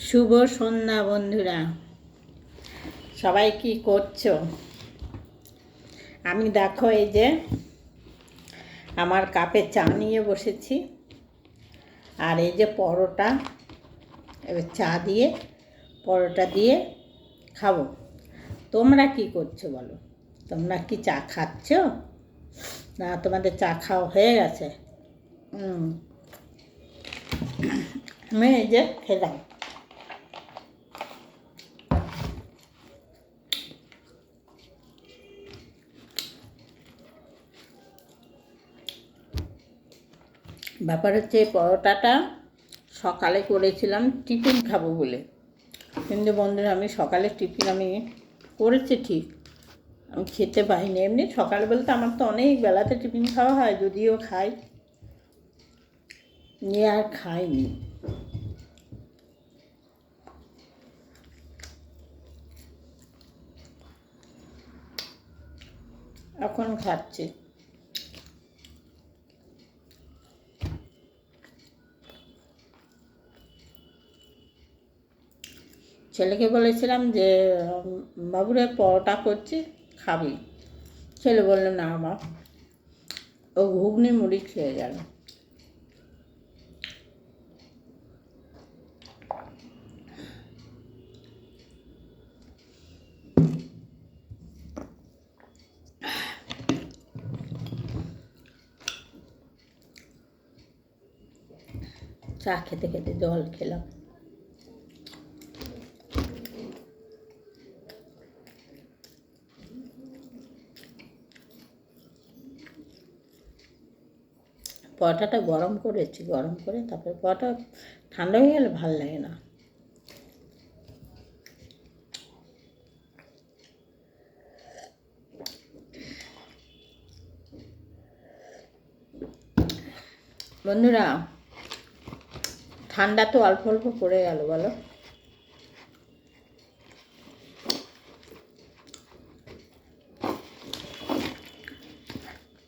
শুভ সন্ধ্যা বন্ধুরা, সবাই কি করছো? আমি দেখো এই যে আমার কাপে চা নিয়ে বসেছি, আর এই যে পরোটা, এবার চা দিয়ে পরোটা দিয়ে খাবো। তোমরা কি করছো বলো? তোমরা কি চা খাচ্ছ, না তোমাদের চা খাওয়া হয়ে গেছে? আমি এই যে খেলাম। ব্যাপার হচ্ছে এই পরোটাটা সকালে করেছিলাম টিফিন খাবো বলে, কিন্তু বন্ধুরা আমি সকালে টিফিন করেছি ঠিক, আমি খেতে পাইনি। এমনি সকালে বলতে আমার তো অনেক বেলাতে টিফিন খাওয়া হয়, যদিও খাই, নিয়ে আর খাইনি। এখন খাচ্ছি। ছেলেকে বলেছিলাম যে বাবুরে পরোটা করছি, খাবি? ছেলে বললো না মা, ও ঘুগনি মুড়ি খেয়ে গেল। চা খেতে খেতে জল খেলাম। পরোটাটা গরম করেছি, গরম করে তারপরে পরোটা ঠান্ডা হয়ে গেলে ভাল লাগে না। বন্ধুরা, ঠান্ডা তো অল্প অল্প পড়ে গেল বলো।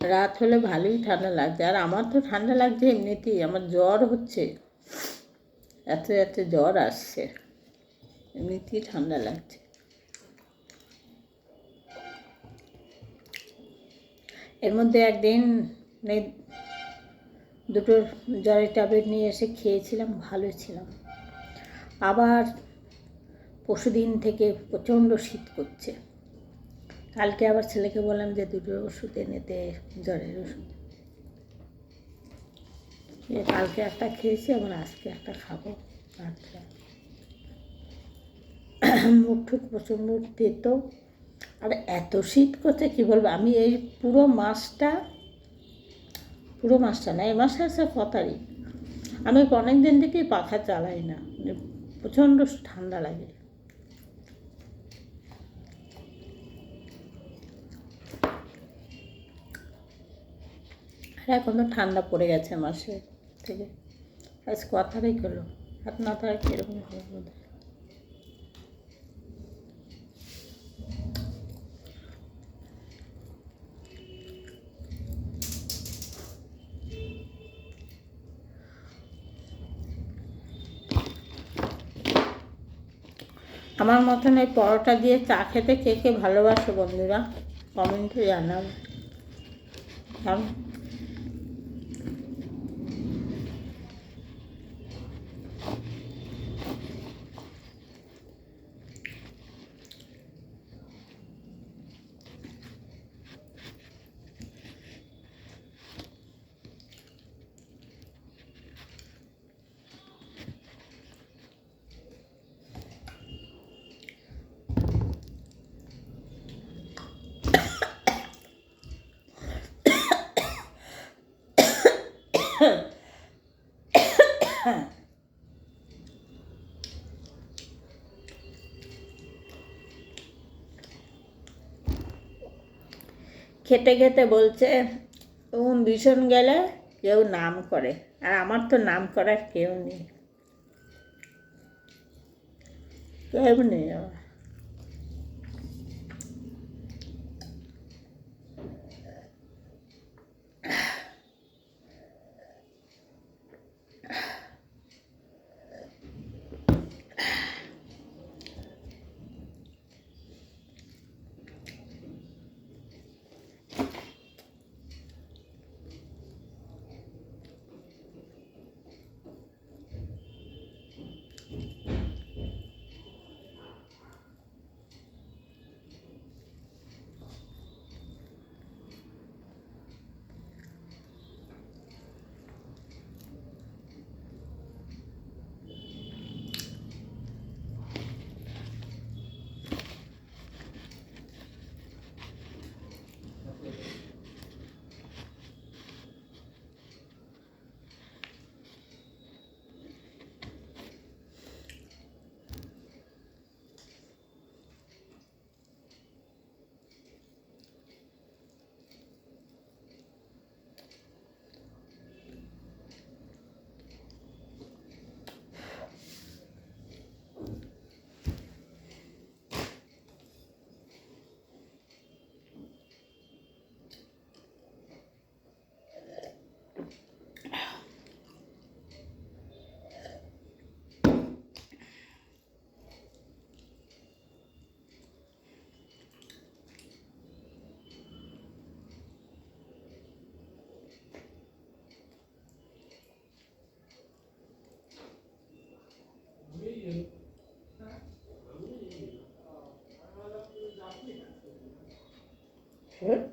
রাত হলে ভালোই ঠান্ডা লাগছে, আর আমার তো ঠান্ডা লাগছে এমনিতেই, আমার জ্বর হচ্ছে, এত এত জ্বর আসছে, এমনিতেই ঠান্ডা লাগছে। এর মধ্যে একদিন দুটো জ্বরের ট্যাবলেট নিয়ে এসে খেয়েছিলাম, ভালো ছিলাম। আবার পরশুদিন থেকে প্রচণ্ড শীত করছে। কালকে আবার ছেলেকে বললাম যে দুটো ওষুধ এনেতে, জ্বরের ওষুধ। কালকে একটা খেয়েছি, আবার আজকে একটা খাবো। আচ্ছা, মুখ ঠুক প্রচণ্ড তেতো, আর এত শীত করছে কি বলবো। আমি এই পুরো মাসটা না, এই মাসে আছে 1 তারিখ, আমি অনেক দিন থেকেই পাখা চালাই না, প্রচণ্ড ঠান্ডা লাগে। আর এখন তো ঠান্ডা পড়ে গেছে মাসে থেকে, আজ 1 তারিখ হলো, 7-9 তারিখ এরকম হবে বোধ হয়। আমার মতন এই পরোটা দিয়ে চা খেতে কে কে ভালোবাসো বন্ধুরা, কমেন্টে জানাও। খেতে খেতে বলছে ভীষণ গেলে কেউ নাম করে, আর আমার তো নাম করার কেউ নেই, কেউ নেই আমার।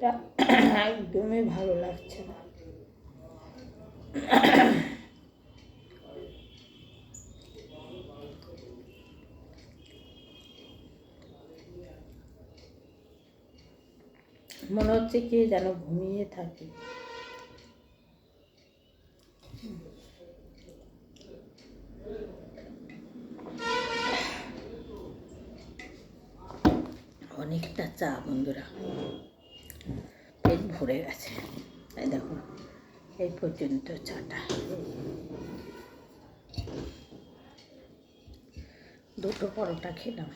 পরোটা একদমই ভালো লাগছে না। মনে হচ্ছে কি যেন ঘুমিয়ে থাকি। অনেকটা চা বন্ধুরা, পেট ভরে গেছে। এই দেখো এই পর্যন্ত চাটা, দুটো পরোটা খেলাম।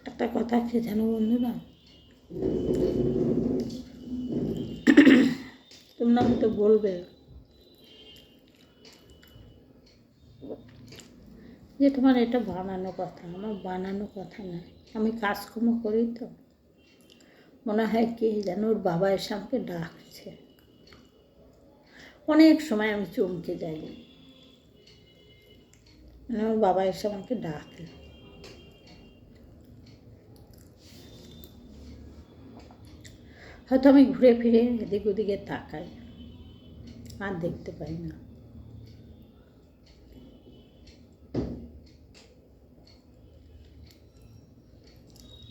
একটা কথা কি জানো বন্ধুরা, তোমরা হয়তো বলবে যে তোমার এটা বানানো কথা। আমার বানানো কথা না, আমি কাজকর্ম করি তো মনে হয় কি যেন ওর বাবা এসে আমাকে ডাকছে। অনেক সময় আমি চমকে যাই, মানে ওর বাবা এসে আমাকে ডাকে। হয়তো আমি ঘুরে ফিরে এদিক ওদিকে তাকাই, আর দেখতে পাই না।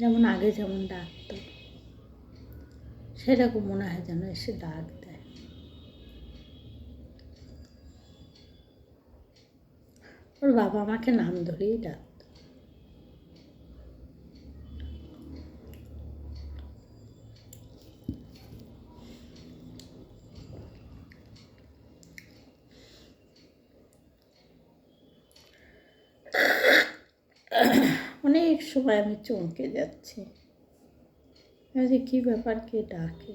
যেমন আগে যেমন ডাকতো, সেরকম মনে হয় যেন এসে ডাক দেয়। ওর বাবা আমাকে নাম ধরেই ডাকতো। অনেক সময় আমি চমকে যাচ্ছি যে কী ব্যাপার, কে ডাকে।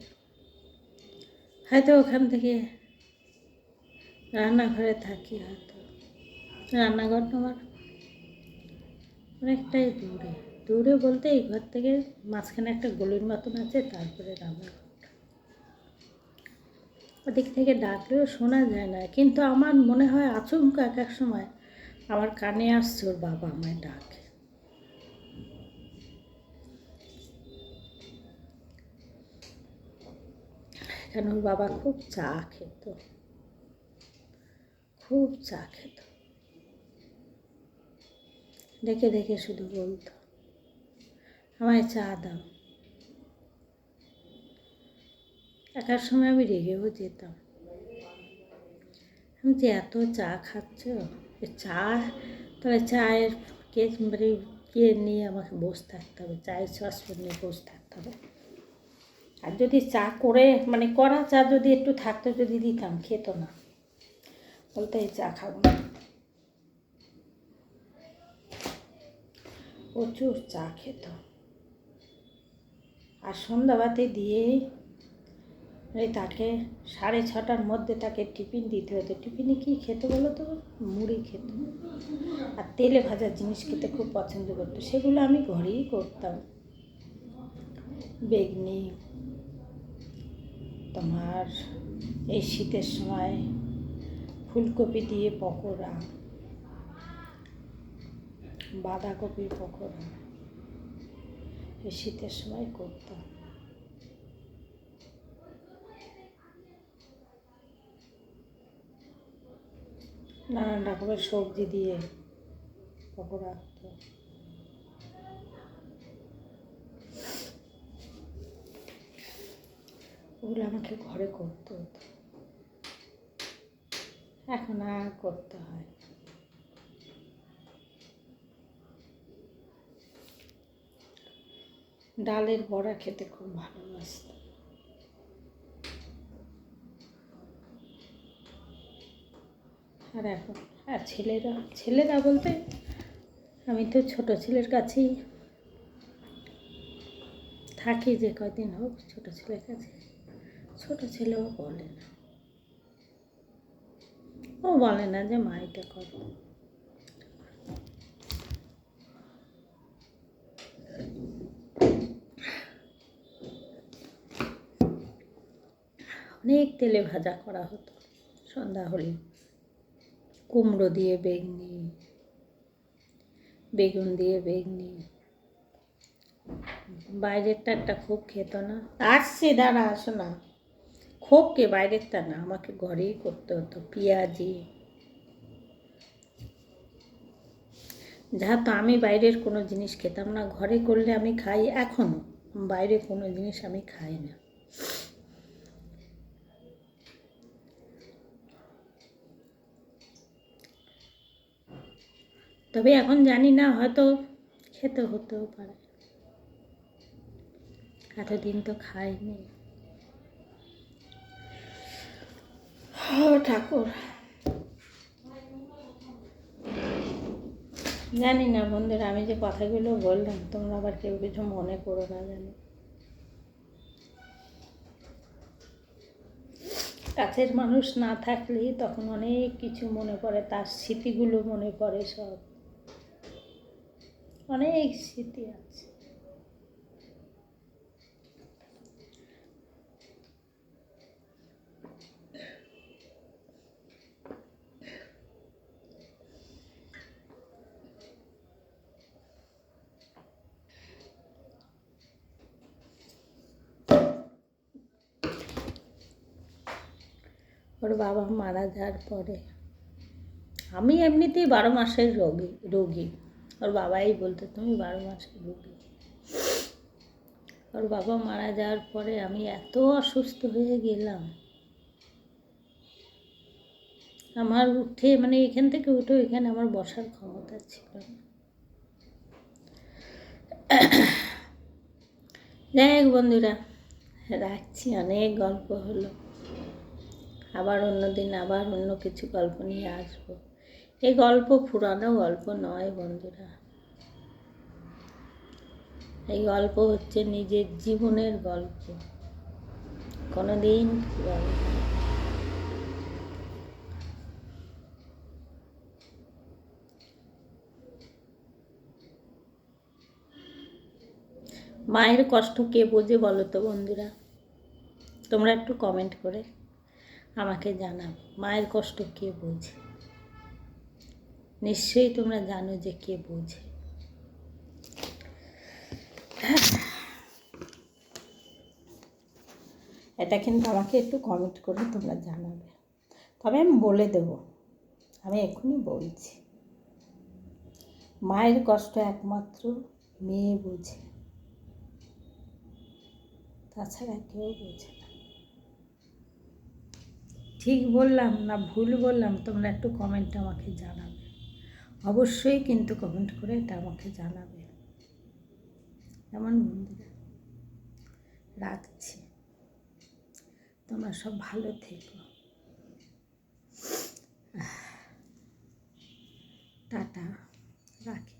হয়তো ওখান থেকে রান্নাঘরে থাকি, হয়তো রান্নাঘরটা আমার অনেকটাই দূরে। দূরে বলতে এই ঘর থেকে মাঝখানে একটা গলির মতন আছে, তারপরে রান্নাঘরটা। ওদিক থেকে ডাকলেও শোনা যায় না, কিন্তু আমার মনে হয় আচমকা এক এক সময় আমার কানে আসছে ওর বাবা আমায় ডাকে। কেন ওর বাবা খুব চা খেত, খুব চা খেত। ডেকে ডেকে শুধু বলতো আমায় চা দাও। একার সময় আমি রেগেও যেতাম, আমি যে এত চা খাচ্ছ, চা তাহলে চায়ের কে মানে কে নিয়ে আমাকে বসে থাকতে হবে, চায়ের সসপ্যান নিয়ে বসে থাকতে হবে। আর যদি চা করে মানে করা চা যদি একটু থাকতো, যদি দিতাম, খেত না, বলতো এই চা খাবো না। প্রচুর চা খেত। আর সন্ধ্যাবাতি দিয়েই তাকে 6:30টার মধ্যে তাকে টিফিন দিতে হতো। টিফিনে কী খেতে বলো তো, মুড়ি খেত। আর তেলে ভাজা জিনিস খেতে খুব পছন্দ করতো, সেগুলো আমি ঘরেই করতাম। বেগনি, তোমার এই শীতের সময় ফুলকপি দিয়ে পকোড়া, বাঁধাকপির পকোড়া এই শীতের সময় করতাম। নানান রকমের সবজি দিয়ে পকোড়া হতো। ওগুলো আমাকে ঘরে করতে হতো, এখন আর করতে হয়। ডালের বড়া খেতে খুব ভালোবাসতাম। আর এখন আর ছেলেরা বলতে আমি তো ছোটো ছেলের কাছেই থাকি, যে কদিন হোক ছোটো ছেলের কাছে। ছোট ছেলেও বলে না, ও বলে না যে মা এটা করো। অনেক তেলে ভাজা করা হতো সন্ধ্যা হলে, কুমড়ো দিয়ে বেগুনি, বেগুন দিয়ে বেগুনি। বাইরেরটা একটা খুব খেত না। আসছে, দাঁড়া, আসো না। খুবকে বাইরেরটা না, আমাকে ঘরেই করতে হতো, পেঁয়াজি। যা তো আমি বাইরের কোনো জিনিস খেতাম না, ঘরে করলে আমি খাই এখনও, বাইরে কোনো জিনিস আমি খাই না। তবে এখন জানি না, হয়তো খেতে হতেও পারে, এতদিন তো খাইনি। ঠাকুর, জানি না বন্ধুরা, আমি যে কথাগুলো বললাম তোমরা আবার কেউ কিছু মনে করো না, জানি। কাছের মানুষ না থাকলে তখন অনেক কিছু মনে পড়ে, তার স্মৃতিগুলো মনে পড়ে, সব অনেক স্মৃতি আছে। ওর বাবা মারা যাওয়ার পরে, আমি এমনিতেই 12 মাসের রোগী। ওর বাবাই বলতো তুমি 12 মাসের রোগী। ওর বাবা মারা যাওয়ার পরে আমি এত অসুস্থ হয়ে গেলাম, আমার উঠে মানে এখান থেকে উঠে এখানে আমার বসার ক্ষমতা ছিল না। যাই হোক বন্ধুরা, রাখছি, অনেক গল্প হলো। আবার অন্যদিন আবার অন্য কিছু গল্প নিয়ে আসবো। এই গল্প পুরানো গল্প নয় বন্ধুরা, এই গল্প হচ্ছে নিজের জীবনের গল্প, কোনোদিন পুরানো। মায়ের কষ্ট কে বোঝে বলো তো বন্ধুরা? তোমরা একটু কমেন্ট করে আমাকে জানাও, মায়ের কষ্ট কে বোঝে? নিশ্চয়ই তোমরা জানো যে কে বোঝে। এটা কিন্তু আমাকে একটু কমেন্ট করে তোমরা জানাবে, তবে আমি বলে দেব, আমি এক্ষুনি বলছি, মায়ের কষ্ট একমাত্র মেয়ে বোঝে, তাছাড়া কেউ বোঝে না। ঠিক বললাম না ভুল বললাম? তোমরা একটু কমেন্টে আমাকে জানাবে, অবশ্যই কিন্তু কমেন্ট করে এটা আমাকে জানাবে। এমন বন্ধুরা, রাখছি, তোমরা সব ভালো থেকো, টাটা, রাখি।